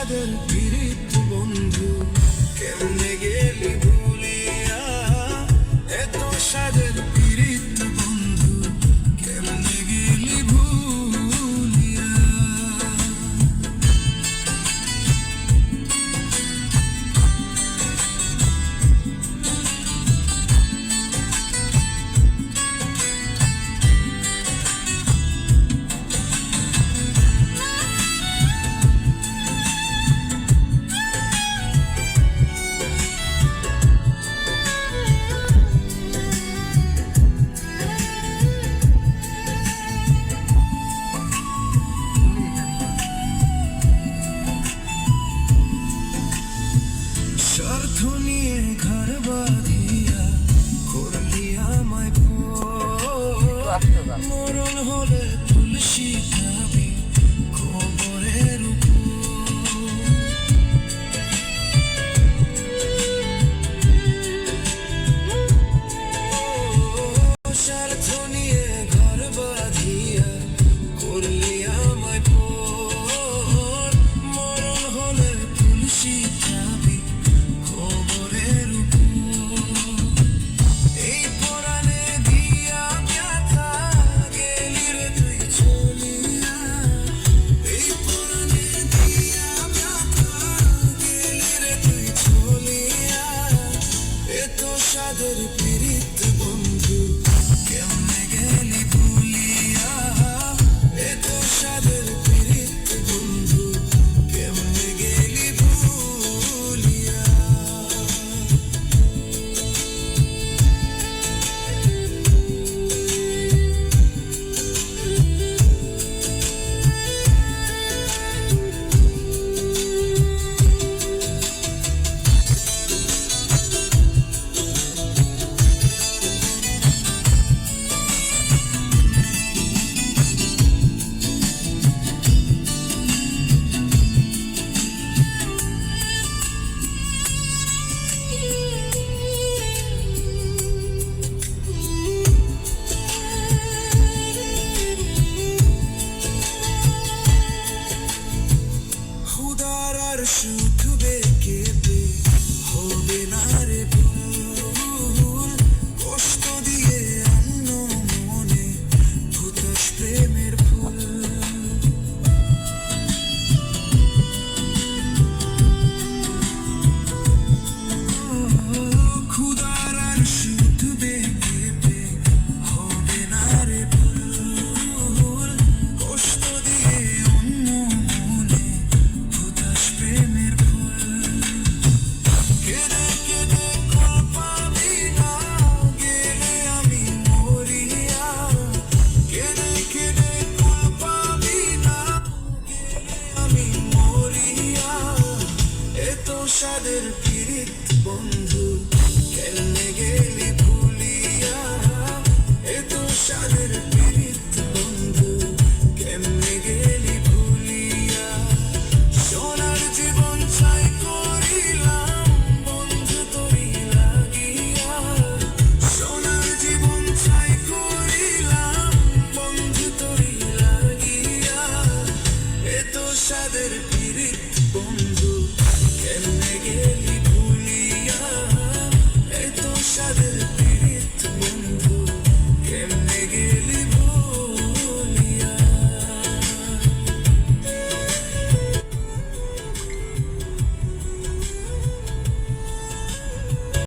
সাদের পীড়িত বন্ধু কেমনে গেলি ভুলিয়া, এত সাদের পীড়িত বন্ধু কেমনে গেলি ভুলিয়া। স্বার্থ নিয়ে ঘর বাঁধিয়া করলি আমায় মরণ হলে তুলসী খাবি খবরের স্বার্থ নিয়ে ঘর বাঁধিয়া করলি আমায় মরণ হলে তুলসী খাবি খবরের এই পরাণে দিয়া ব্যথা গেলি রে তুই চলিয়া, এই পরাণে দিয়া ব্যথা গেলি রে তুই চলিয়া। এত সাদের পীড়িত বন্ধু কেমনে গেলি ভুলিয়া, এত সাদের পীড়িত বন্ধু কেমনে গেলি ভুলিয়া। খুদার আর শুধবে কেঁপে হবে না রে ভুল, কষ্ট দিয়ে অন্য মনে ভুতাস প্রেমের ফুল। খুদার আর শুধবে কেঁপে হবে না রে ভুল, কষ্ট দিয়ে অন্য মনে ভুতাস প্রেমের ফুল। কেঁদে কেঁদে কল পাবি না গেলে আমি মরিয়া, কেঁদে কেঁদে কল পাবি না গেলে আমি মরিয়া। এত সাদের পীড়িত বন্ধু কেমনে গেলি ভুলিয়া, এত সাদের পীড়িত